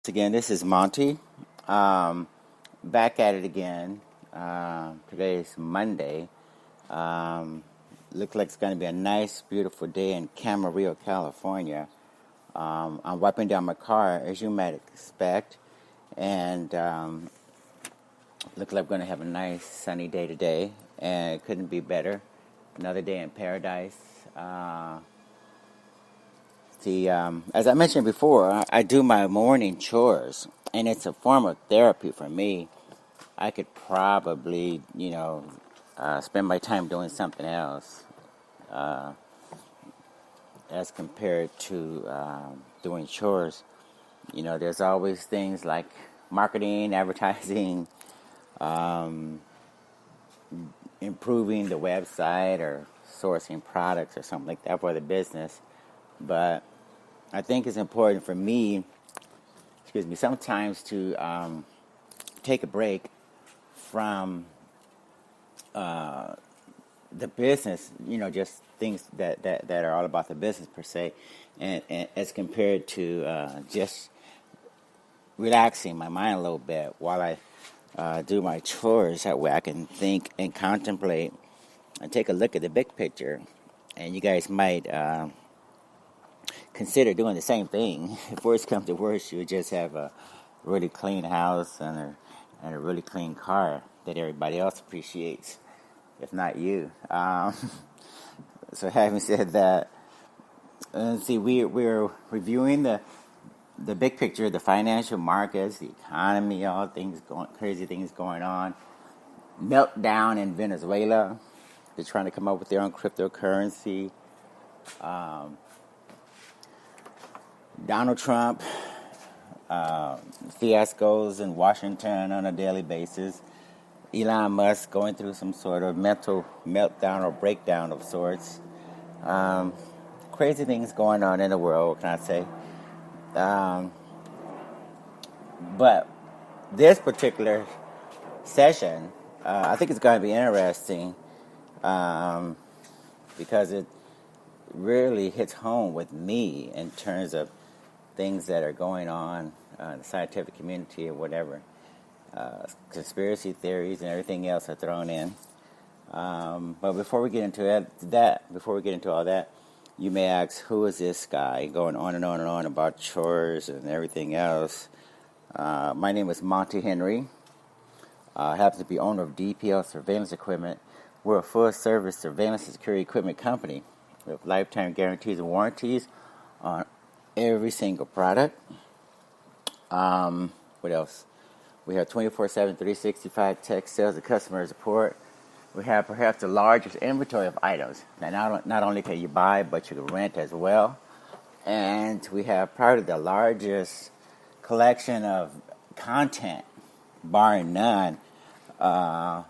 Again, this is Monty. Back at it again. Today is Monday. Looks like it's going to be a nice, beautiful day in Camarillo, California. I'm wiping down my car, as you might expect, and looks like we're going to have a nice, sunny day today, and it couldn't be better. Another day in paradise. As I mentioned before, I do my morning chores, and it's a form of therapy for me. I could probably, spend my time doing something else as compared to doing chores. There's always things like marketing, advertising, improving the website or sourcing products or something like that for the business. But I think it's important for me, sometimes to take a break from the business, just things that are all about the business per se, and as compared to just relaxing my mind a little bit while I do my chores. That way I can think and contemplate and take a look at the big picture. And you guys might consider doing the same thing. If worst comes to worst, you would just have a really clean house and a really clean car that everybody else appreciates, if not you. So having said that, we're reviewing the big picture, the financial markets, the economy, crazy things going on. Meltdown in Venezuela. They're trying to come up with their own cryptocurrency. Donald Trump, fiascos in Washington on a daily basis. Elon Musk going through some sort of mental meltdown or breakdown of sorts. Crazy things going on in the world, what can I say? But this particular session, I think it's going to be interesting because it really hits home with me in terms of things that are going on in the scientific community or whatever. Conspiracy theories and everything else are thrown in. But before we get into all that, you may ask, who is this guy going on and on and on about chores and everything else? My name is Monty Henry. I happen to be owner of DPL Surveillance Equipment. We're a full-service surveillance and security equipment company with lifetime guarantees and warranties on every single product. What else? We have 24/7, 365 tech sales and customer support. We have perhaps the largest inventory of items. Now, not only can you buy, but you can rent as well. And we have probably the largest collection of content, barring none, of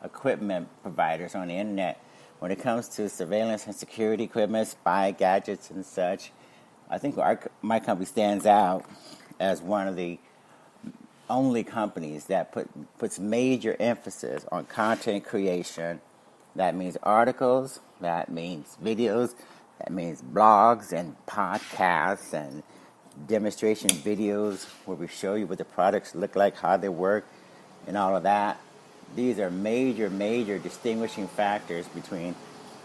equipment providers on the internet. When it comes to surveillance and security equipment, spy gadgets and such, I think my company stands out as one of the only companies that puts major emphasis on content creation. That means articles, that means videos, that means blogs and podcasts and demonstration videos where we show you what the products look like, how they work, and all of that. These are major, major distinguishing factors between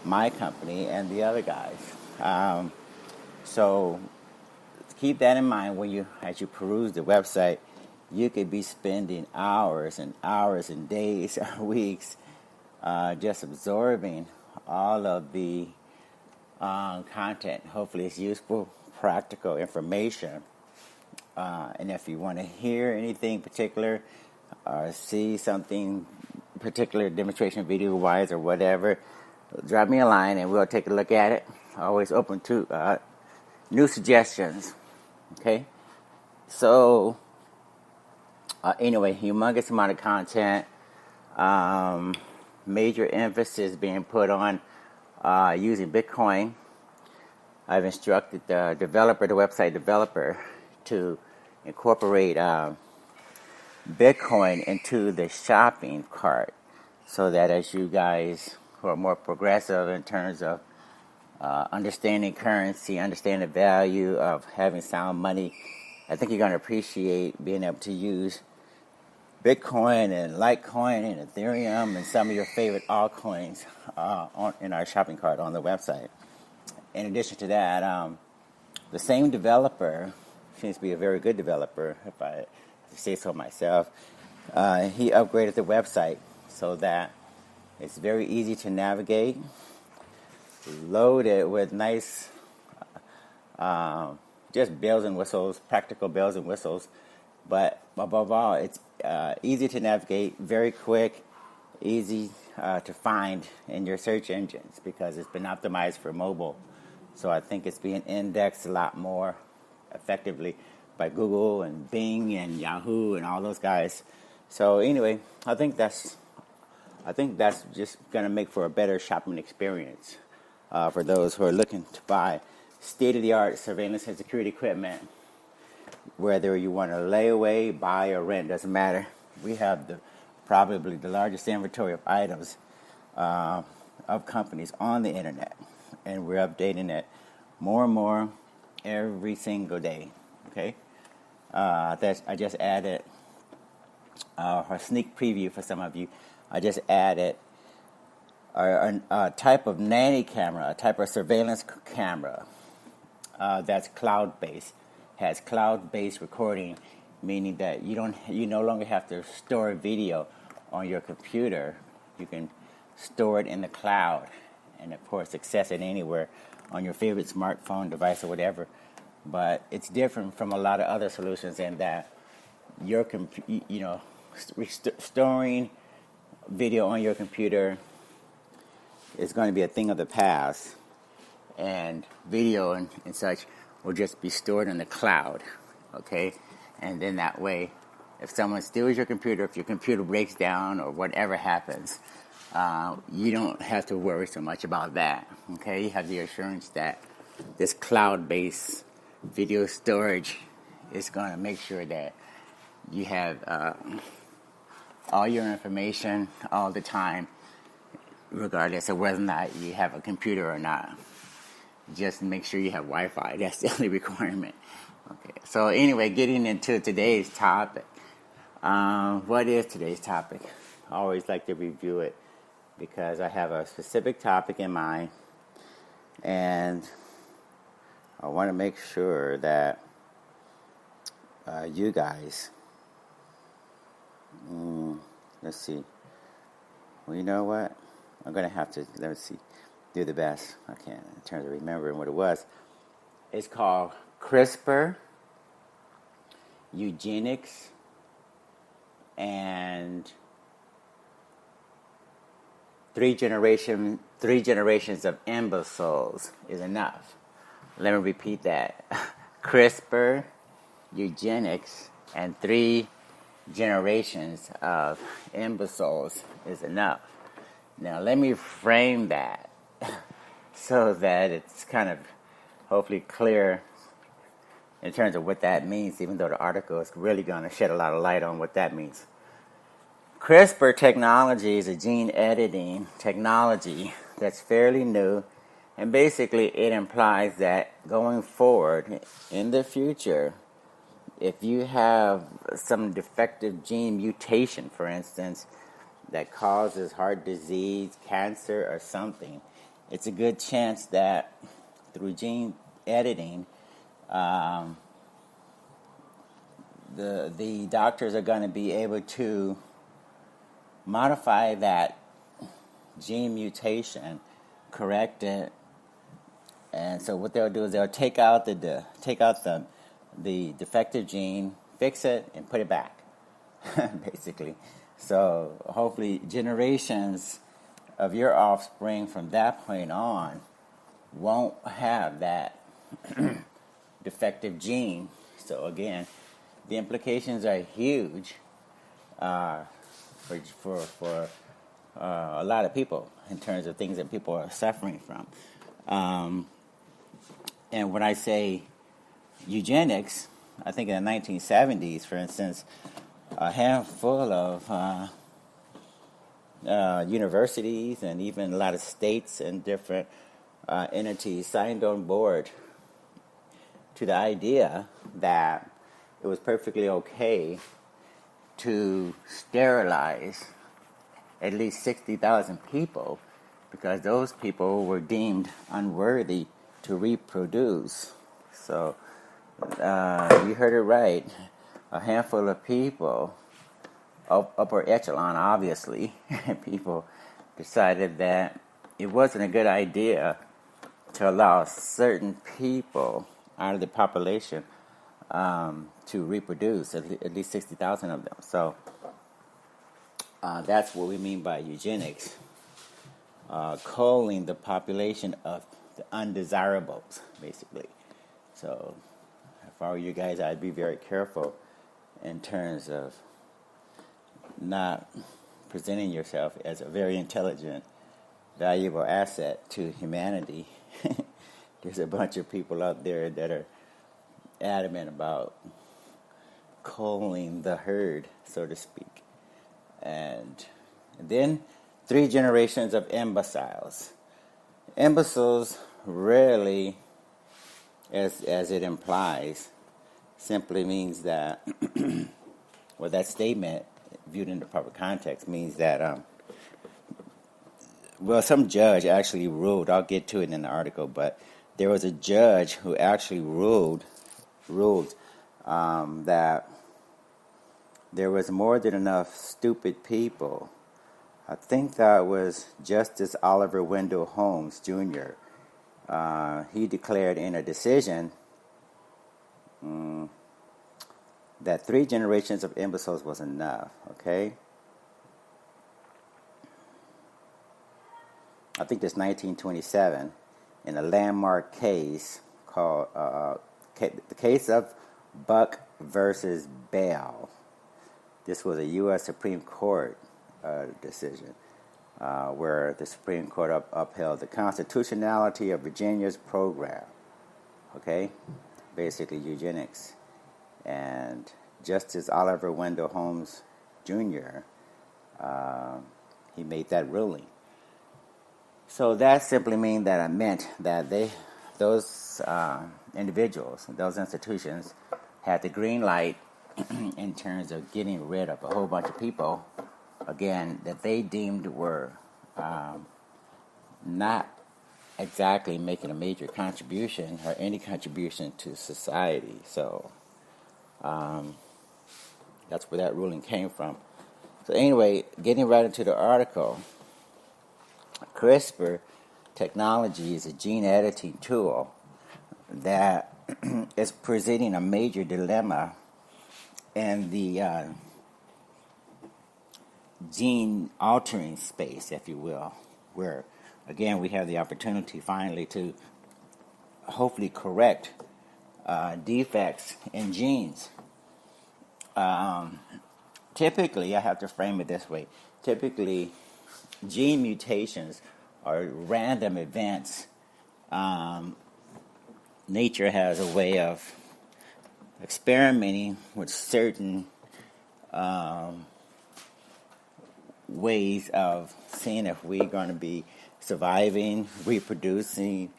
my company and the other guys. So keep that in mind as you peruse the website. You could be spending hours and hours and days or weeks just absorbing all of the content. Hopefully it's useful, practical information. And if you want to hear anything particular or see something particular, demonstration video-wise or whatever, drop me a line and we'll take a look at it. Always open to new suggestions. Okay? So, anyway, humongous amount of content. Major emphasis being put on using Bitcoin. I've instructed the website developer, to incorporate Bitcoin into the shopping cart, so that as you guys who are more progressive in terms of understanding currency, understanding the value of having sound money I think you're going to appreciate being able to use Bitcoin and Litecoin and Ethereum and some of your favorite altcoins in our shopping cart on the website. In addition to that, the same developer seems to be a very good developer, if I say so myself. He upgraded the website so that it's very easy to navigate, loaded with nice just bells and whistles, practical bells and whistles. But above all, it's easy to navigate, very quick, easy to find in your search engines because it's been optimized for mobile. So I think it's being indexed a lot more effectively by Google and Bing and Yahoo and all those guys. So anyway, I think that's just going to make for a better shopping experience for those who are looking to buy state-of-the-art surveillance and security equipment, whether you want to lay away, buy, or rent, doesn't matter. We have probably the largest inventory of items of companies on the internet, and we're updating it more and more every single day. Okay, I just added a sneak preview for some of you. I just added a type of nanny camera, a type of surveillance camera that's cloud-based, has cloud-based recording, meaning that you no longer have to store video on your computer. You can store it in the cloud, and of course access it anywhere on your favorite smartphone device or whatever. But it's different from a lot of other solutions in that your storing video on your computer is going to be a thing of the past, and video and such will just be stored in the cloud, okay? And then that way, if someone steals your computer, if your computer breaks down or whatever happens, you don't have to worry so much about that, okay? You have the assurance that this cloud-based video storage is going to make sure that you have all your information all the time, regardless of whether or not you have a computer or not. Just make sure you have Wi-Fi. That's the only requirement. Okay. So anyway, getting into today's topic. What is today's topic? I always like to review it because I have a specific topic in mind, and I want to make sure that you guys, let's see. Well, you know what? I'm going to have to, do the best I can in terms of remembering what it was. It's called Crispr, Eugenics, and three generations of imbeciles is enough. Let me repeat that. Crispr, Eugenics, and 3 generations of imbeciles is enough. Now, let me frame that so that it's kind of hopefully clear in terms of what that means, even though the article is really going to shed a lot of light on what that means. CRISPR technology is a gene editing technology that's fairly new, and basically it implies that going forward in the future, if you have some defective gene mutation, for instance, that causes heart disease, cancer, or something, it's a good chance that through gene editing, the doctors are going to be able to modify that gene mutation, correct it, and so what they'll do is they'll take out the defective gene, fix it, and put it back, basically. So hopefully generations of your offspring from that point on won't have that defective gene. So again, the implications are huge for a lot of people in terms of things that people are suffering from. And when I say eugenics, I think in the 1970s, for instance, a handful of universities and even a lot of states and different entities signed on board to the idea that it was perfectly okay to sterilize at least 60,000 people because those people were deemed unworthy to reproduce. So you heard it right. A handful of people, upper echelon obviously, people decided that it wasn't a good idea to allow certain people out of the population to reproduce, at least 60,000 of them. So that's what we mean by eugenics, culling the population of the undesirables, basically. So if I were you guys, I'd be very careful in terms of not presenting yourself as a very intelligent, valuable asset to humanity. There's a bunch of people out there that are adamant about culling the herd, so to speak. And then 3 generations of imbeciles. Imbeciles rarely, as it implies, simply means that, well, that statement, viewed in the proper context, means that, well, some judge actually ruled, I'll get to it in the article, but there was a judge who actually ruled that there was more than enough stupid people. I think that was Justice Oliver Wendell Holmes, Jr. He declared in a decision that 3 generations of imbeciles was enough, okay? I think that's 1927, in a landmark case called the case of Buck versus Bell. This was a U.S. Supreme Court decision where the Supreme Court upheld the constitutionality of Virginia's program, okay? Basically eugenics. And Justice Oliver Wendell Holmes, Jr., he made that ruling. So that simply meant that those individuals, those institutions, had the green light in terms of getting rid of a whole bunch of people, again, that they deemed were not exactly making a major contribution or any contribution to society. So that's where that ruling came from. So anyway, getting right into the article, CRISPR technology is a gene editing tool that is presenting a major dilemma in the gene altering space, if you will, where, again, we have the opportunity finally to hopefully correct defects in genes. Typically, I have to frame it this way, typically gene mutations are random events. Nature has a way of experimenting with certain ways of seeing if we're going to be surviving, reproducing,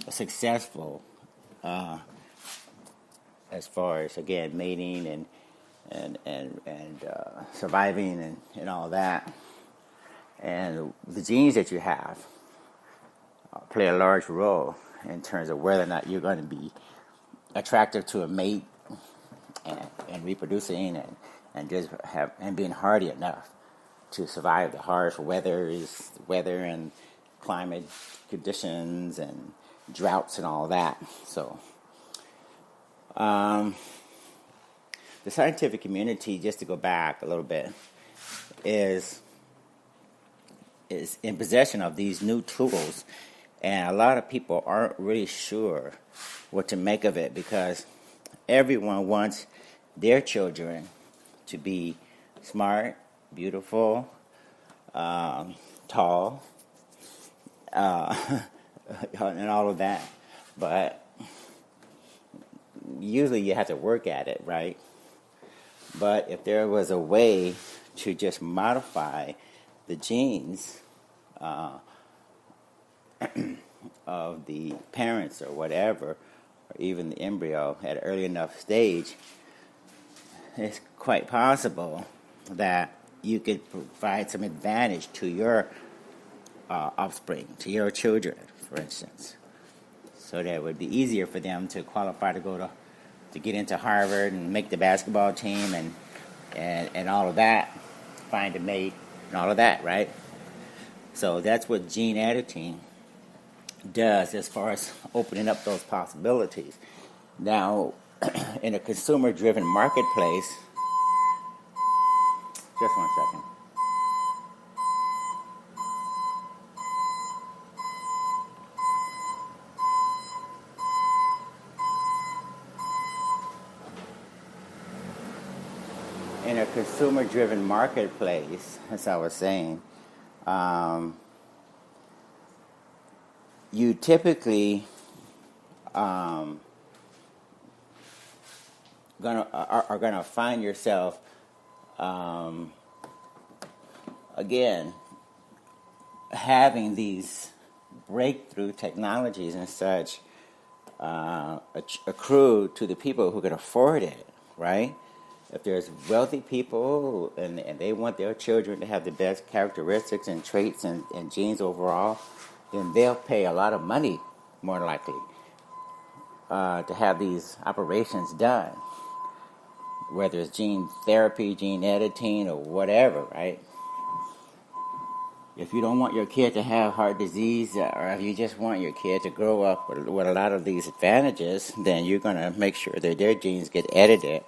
successful as far as, again, mating and surviving and all that. And the genes that you have play a large role in terms of whether or not you're going to be attractive to a mate and reproducing and just being hardy enough to survive the harsh weather and climate conditions and droughts and all that. So the scientific community, just to go back a little bit, is in possession of these new tools, and a lot of people aren't really sure what to make of it because everyone wants their children to be smart, beautiful, tall, and all of that. But usually you have to work at it, right? But if there was a way to just modify the genes of the parents or whatever, or even the embryo at an early enough stage, it's quite possible that you could provide some advantage to your offspring, to your children, for instance, so that it would be easier for them to qualify to get into Harvard and make the basketball team and all of that, find a mate and all of that, right? So that's what gene editing does as far as opening up those possibilities. Now, in a consumer-driven marketplace, just one second. In a consumer-driven marketplace, as I was saying, you typically are gonna find yourself again having these breakthrough technologies and such accrue to the people who can afford it, right? If there's wealthy people and they want their children to have the best characteristics and traits and genes overall, then they'll pay a lot of money, more likely, to have these operations done, whether it's gene therapy, gene editing, or whatever, right? If you don't want your kid to have heart disease, or if you just want your kid to grow up with a lot of these advantages, then you're going to make sure that their genes get edited.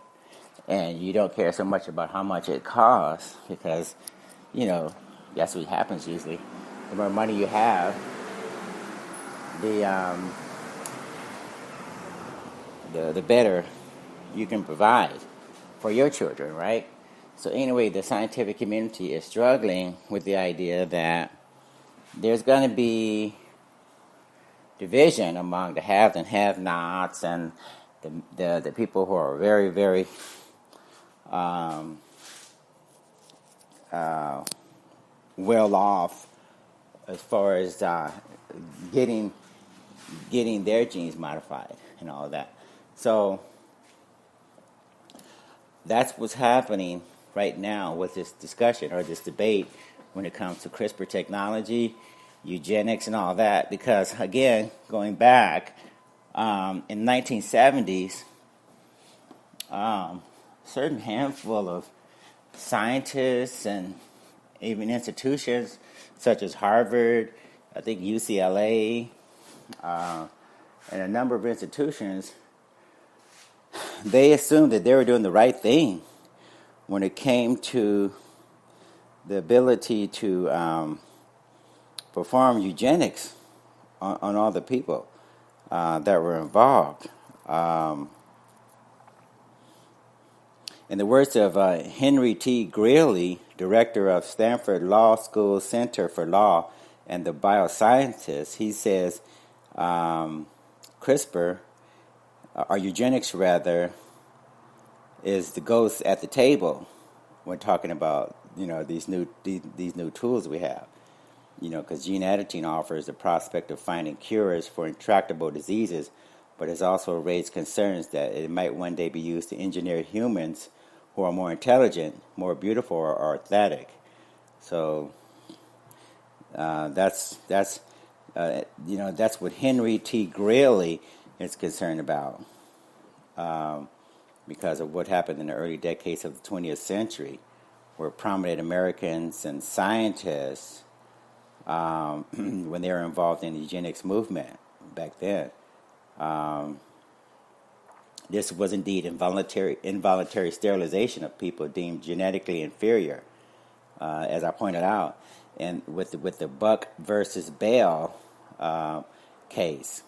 And you don't care so much about how much it costs because, that's what happens usually. The more money you have, the better you can provide for your children, right? So anyway, the scientific community is struggling with the idea that there's going to be division among the haves and have-nots and the people who are very, very well off as far as getting their genes modified and all of that. So that's what's happening right now with this discussion or this debate when it comes to CRISPR technology, eugenics, and all that. Because again, going back in 1970s, certain handful of scientists and even institutions such as Harvard, I think UCLA, and a number of institutions, they assumed that they were doing the right thing when it came to the ability to perform eugenics on all the people that were involved. In the words of Henry T. Greeley, director of Stanford Law School Center for Law and the Biosciences, he says CRISPR, or eugenics rather, is the ghost at the table when talking about these new tools we have. Because gene editing offers the prospect of finding cures for intractable diseases, but has also raised concerns that it might one day be used to engineer humans who are more intelligent, more beautiful, or athletic. So that's what Henry T. Greeley is concerned about, because of what happened in the early decades of the 20th century, where prominent Americans and scientists, when they were involved in the eugenics movement back then, this was indeed involuntary sterilization of people deemed genetically inferior, as I pointed out, and with the Buck versus Bell case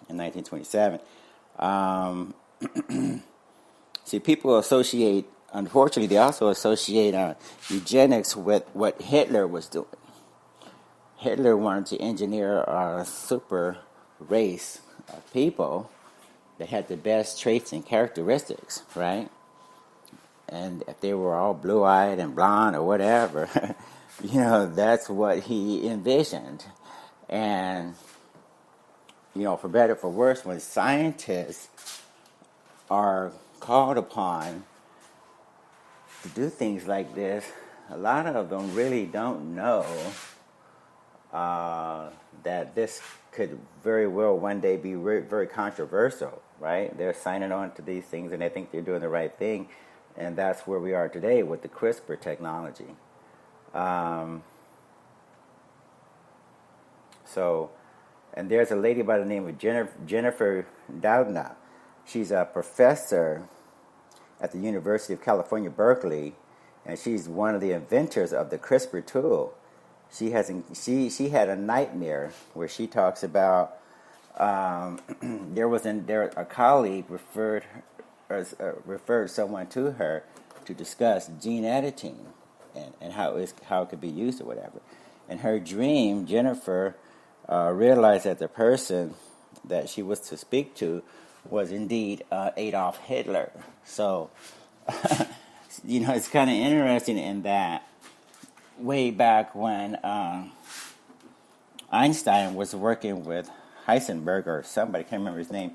in 1927. See, people associate, unfortunately, they also associate eugenics with what Hitler was doing. Hitler wanted to engineer a super race of people that had the best traits and characteristics, right? And if they were all blue-eyed and blonde or whatever, that's what he envisioned. And for better or for worse, when scientists are called upon to do things like this, a lot of them really don't know that this could very well one day be very controversial, right? They're signing on to these things and they think they're doing the right thing, and that's where we are today with the Crispr technology. And there's a lady by the name of Jennifer Doudna. She's a professor at the University of California, Berkeley, and she's one of the inventors of the Crispr tool. She had a nightmare where she talks about a colleague referred someone to her to discuss gene editing and how it could be used or whatever. In her dream, Jennifer realized that the person that she was to speak to was indeed Adolf Hitler. So, it's kind of interesting in that way back when Einstein was working with Heisenberg or somebody, I can't remember his name,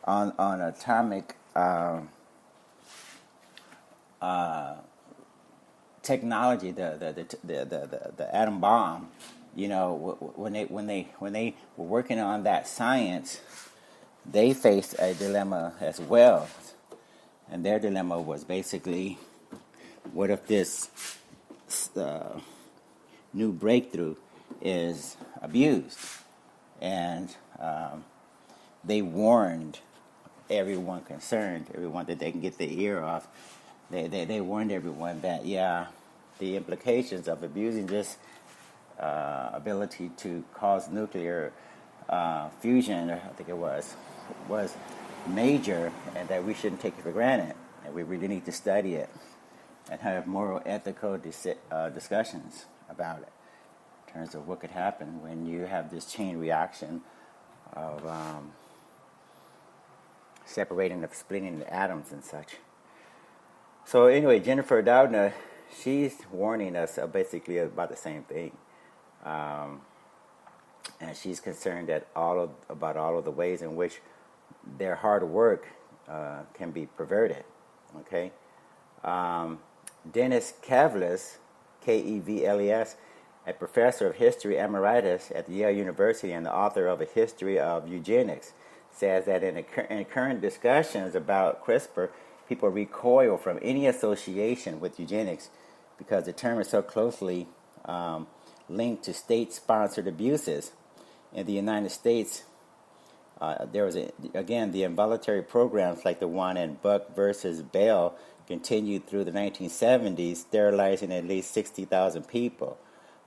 on atomic technology, the atom bomb. When they were working on that science, they faced a dilemma as well, and their dilemma was basically, what if this new breakthrough is abused? And they warned everyone concerned, everyone that they can get their ear off. They warned everyone that the implications of abusing this ability to cause nuclear fusion, I think it was major, and that we shouldn't take it for granted, and we really need to study it and have moral, ethical discussions about it in terms of what could happen when you have this chain reaction of separating, of splitting the atoms and such. So anyway, Jennifer Doudna, she's warning us basically about the same thing. And she's concerned that about all of the ways in which their hard work can be perverted. Okay, Dennis Kevles, Kevles, a professor of history emeritus at Yale University and the author of A History of Eugenics, says that in current discussions about CRISPR, people recoil from any association with eugenics because the term is so closely linked to state-sponsored abuses. In the United States, there was, the involuntary programs like the one in Buck versus Bell continued through the 1970s, sterilizing at least 60,000 people.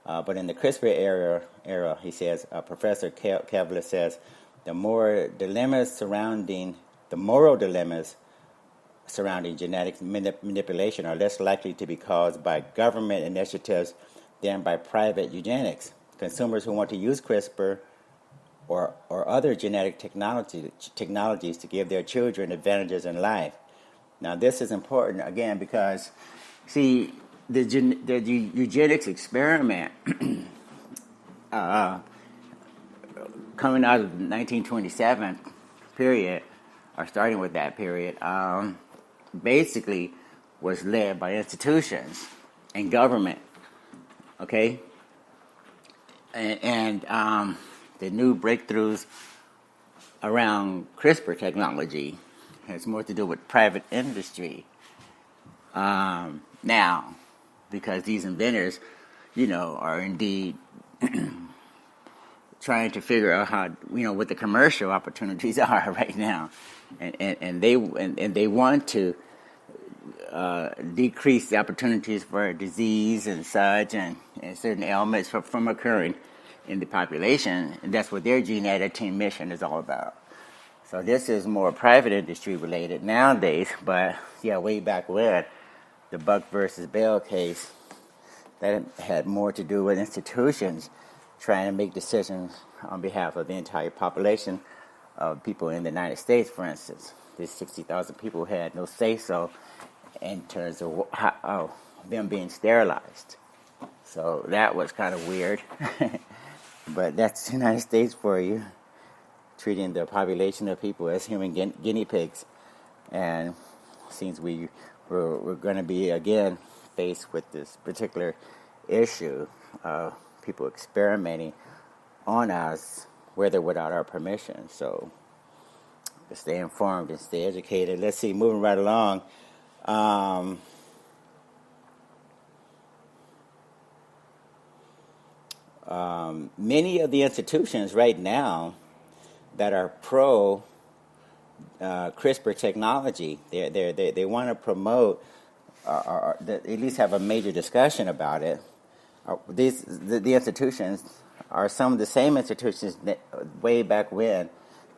But in the CRISPR era, he says, Professor Kevler says, the moral dilemmas surrounding genetic manipulation are less likely to be caused by government initiatives than by private eugenics. Consumers who want to use CRISPR or other genetic technologies to give their children advantages in life. Now, this is important, again, because, see, the eugenics experiment coming out of the 1927 period, or starting with that period, basically was led by institutions and government, okay? And the new breakthroughs around CRISPR technology has more to do with private industry now, because these inventors, are indeed trying to figure out how, what the commercial opportunities are right now, and they want to decrease the opportunities for disease and such, and certain ailments from occurring in the population, and that's what their gene editing mission is all about. So this is more private industry related nowadays, but way back when, the Buck versus Bell case, that had more to do with institutions trying to make decisions on behalf of the entire population of people in the United States, for instance. These 60,000 people had no say-so in terms of them being sterilized. So that was kind of weird. But that's the United States for you. treating the population of people as human guinea pigs. And since we're going to be again faced with this particular issue of people experimenting on us, with or without our permission. So stay informed and stay educated. Let's see, moving right along. Many of the institutions right now that are pro CRISPR technology, they want to promote or at least have a major discussion about it. The institutions are some of the same institutions that, way back when,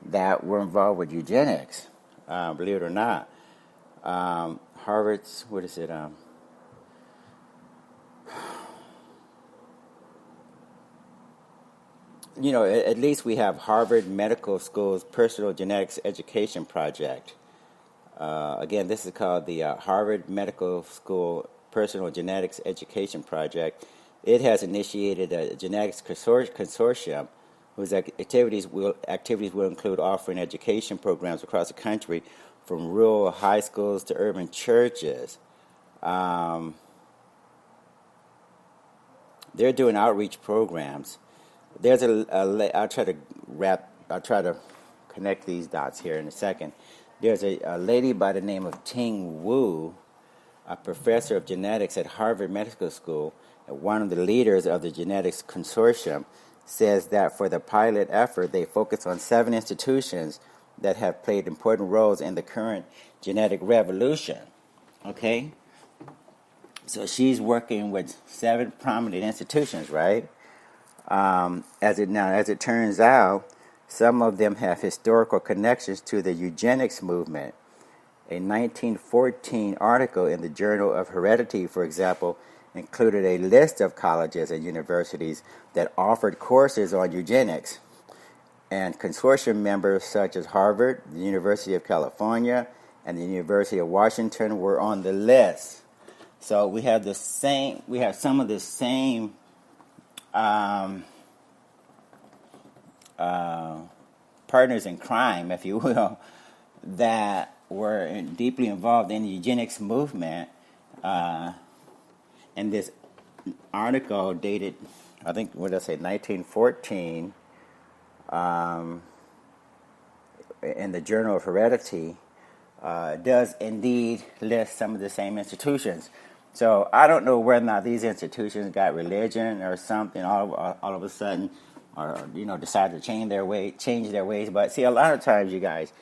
that were involved with eugenics, believe it or not. Harvard's, what is it? At least we have Harvard Medical School's Personal Genetics Education Project. Again, this is called the Harvard Medical School Personal Genetics Education Project. It has initiated a genetics consortium whose activities will include offering education programs across the country, from rural high schools to urban churches. They're doing outreach programs. There's I'll try to connect these dots here in a second. There's a lady by the name of Ting Wu, a professor of genetics at Harvard Medical School, and one of the leaders of the genetics consortium, says that for the pilot effort, they focus on 7 institutions that have played important roles in the current genetic revolution. Okay? So she's working with 7 prominent institutions, right? As it turns out, some of them have historical connections to the eugenics movement. A 1914 article in the Journal of Heredity, for example, included a list of colleges and universities that offered courses on eugenics. And consortium members such as Harvard, the University of California, and the University of Washington were on the list. So we have some of the same partners in crime, if you will, that were deeply involved in the eugenics movement. And this article dated, I think, 1914, in the Journal of Heredity, does indeed list some of the same institutions. So I don't know whether or not these institutions got religion or something all of a sudden, or decided to change their ways. But see, a lot of times, you guys,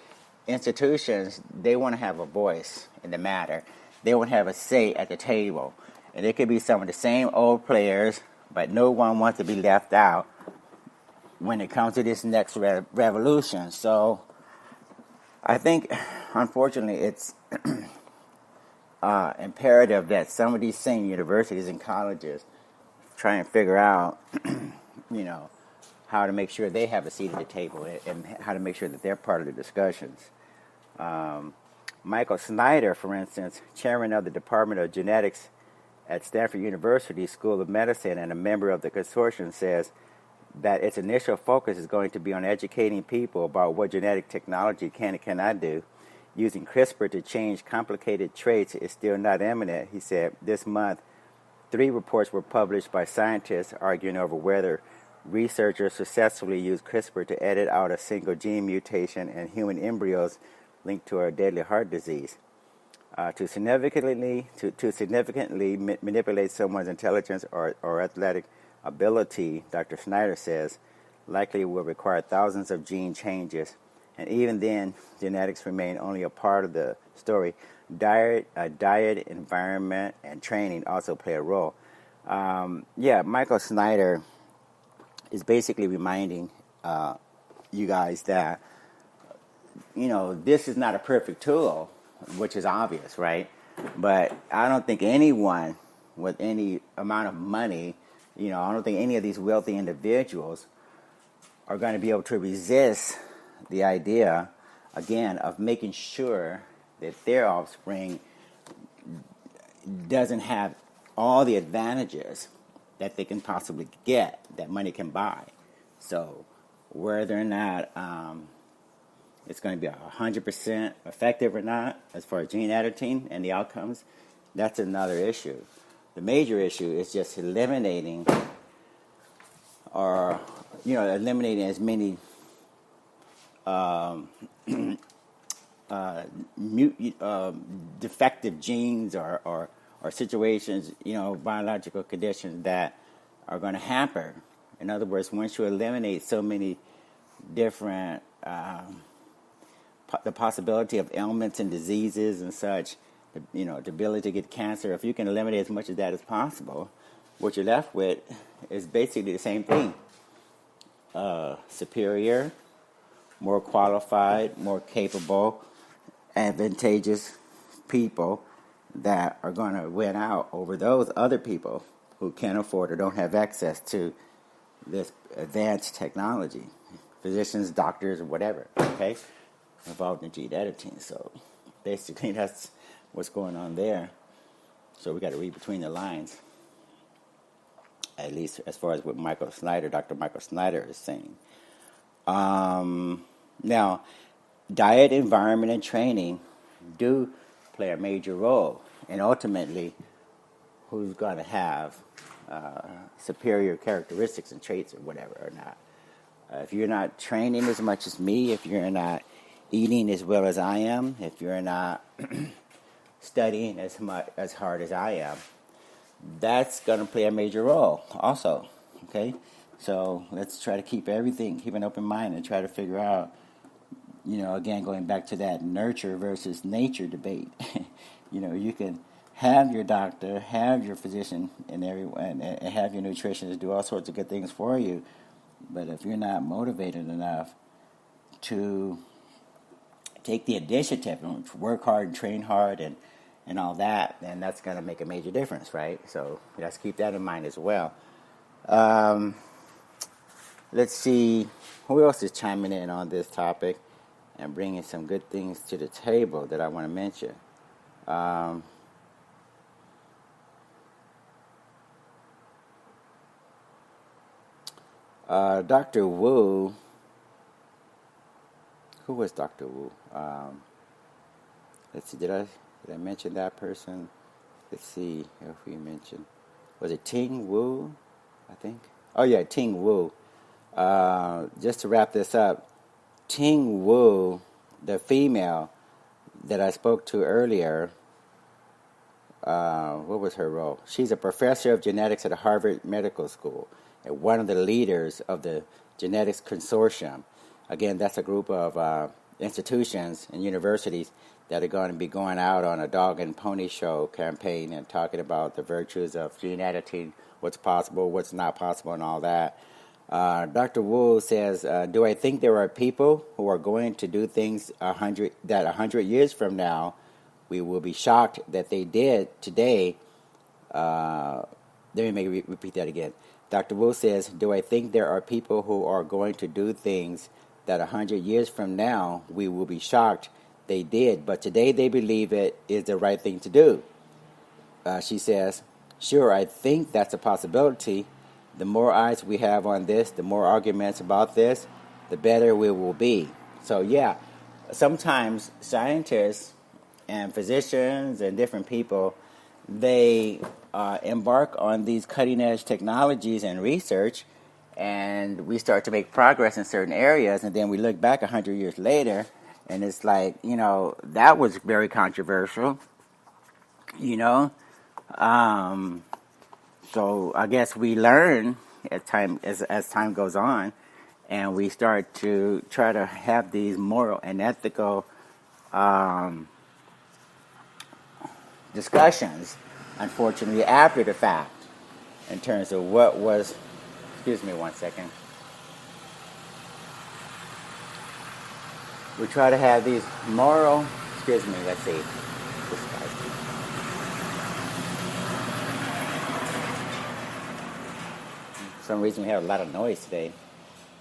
institutions, they want to have a voice in the matter. They want to have a say at the table. And it could be some of the same old players, but no one wants to be left out when it comes to this next revolution. So I think, unfortunately, it's imperative that some of these same universities and colleges try and figure out, how to make sure they have a seat at the table and how to make sure that they're part of the discussions. Michael Snyder, for instance, chairman of the Department of Genetics at Stanford University School of Medicine and a member of the consortium, says that its initial focus is going to be on educating people about what genetic technology can and cannot do. Using CRISPR to change complicated traits is still not imminent, he said. This month, 3 reports were published by scientists arguing over whether researchers successfully used CRISPR to edit out a single gene mutation in human embryos linked to a deadly heart disease. To significantly manipulate someone's intelligence or athletic ability, Dr. Snyder says, likely will require thousands of gene changes. And even then, genetics remain only a part of the story. Diet, environment, and training also play a role. Michael Snyder is basically reminding you guys that, this is not a perfect tool, which is obvious, right? But I don't think anyone with any amount of money, I don't think any of these wealthy individuals are going to be able to resist the idea, again, of making sure that their offspring doesn't have all the advantages that they can possibly get, that money can buy. So Whether or not it's going to be 100% effective or not, as far as gene editing and the outcomes, that's another issue. The major issue is just eliminating as many defective genes or situations, biological conditions that are going to hamper. In other words, once you eliminate so many different, the possibility of ailments and diseases and such, the ability to get cancer, if you can eliminate as much of that as possible, what you're left with is basically the same thing. Superior, more qualified, more capable, advantageous people that are going to win out over those other people who can't afford or don't have access to this advanced technology. Physicians, doctors, or whatever, okay, involved in gene editing. So basically that's what's going on there. So we got to read between the lines, at least as far as what Dr. Michael Snyder is saying. Now, diet, environment, and training do play a major role, and ultimately, who's going to have superior characteristics and traits or whatever or not. If you're not training as much as me, if you're not eating as well as I am, if you're not studying as hard as I am, that's going to play a major role also, okay? So let's try to keep an open mind and try to figure out, again, going back to that nurture versus nature debate. You can have your doctor, have your physician, and have your nutritionist do all sorts of good things for you, but if you're not motivated enough to take the initiative and work hard and train hard and all that, then that's going to make a major difference, right? So let's keep that in mind as well. Let's see, who else is chiming in on this topic and bringing some good things to the table that I want to mention. Dr. Wu, who was Dr. Wu? Let's see, did I mention that person? Let's see if we mentioned, was it Ting Wu, I think? Oh yeah, Ting Wu. Just to wrap this up, Ting Wu, the female that I spoke to earlier, what was her role? She's a professor of genetics at Harvard Medical School and one of the leaders of the Genetics Consortium. Again, that's a group of institutions and universities that are going to be going out on a dog and pony show campaign and talking about the virtues of gene editing, what's possible, what's not possible, and all that. Dr. Wu says, do I think there are people who are going to do things 100 years from now we will be shocked that they did today? Let me repeat that again. Dr. Wu says, do I think there are people who are going to do things that 100 years from now we will be shocked they did, but today they believe it is the right thing to do? She says, sure, I think that's a possibility. The more eyes we have on this, the more arguments about this, the better we will be. So yeah, sometimes scientists and physicians and different people, they embark on these cutting-edge technologies and research, and we start to make progress in certain areas, and then we look back 100 years later, and it's like, that was very controversial, So I guess we learn as time goes on, and we start to try to have these moral and ethical discussions, unfortunately, after the fact, in terms of what was. Excuse me one second. We try to have these moral. Excuse me. Let's see. For some reason we have a lot of noise today.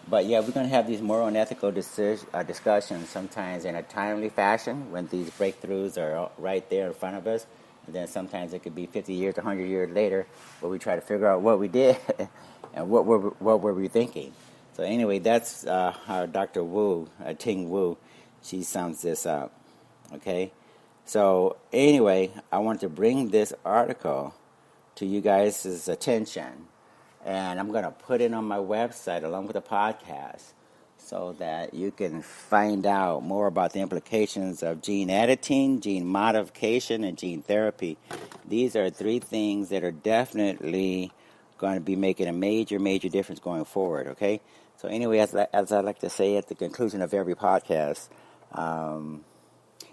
But yeah, we're going to have these moral and ethical discussions sometimes in a timely fashion when these breakthroughs are right there in front of us. And then sometimes it could be 50 years, 100 years later where we try to figure out what we did and what were we thinking. So anyway, that's how Dr. Wu, Ting Wu, she sums this up. Okay? So anyway, I want to bring this article to you guys' attention. And I'm going to put it on my website along with the podcast so that you can find out more about the implications of gene editing, gene modification, and gene therapy. These are three things that are definitely going to be making a major, major difference going forward, okay? So anyway, as I like to say at the conclusion of every podcast,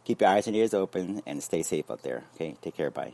keep your eyes and ears open and stay safe out there, okay? Take care, bye.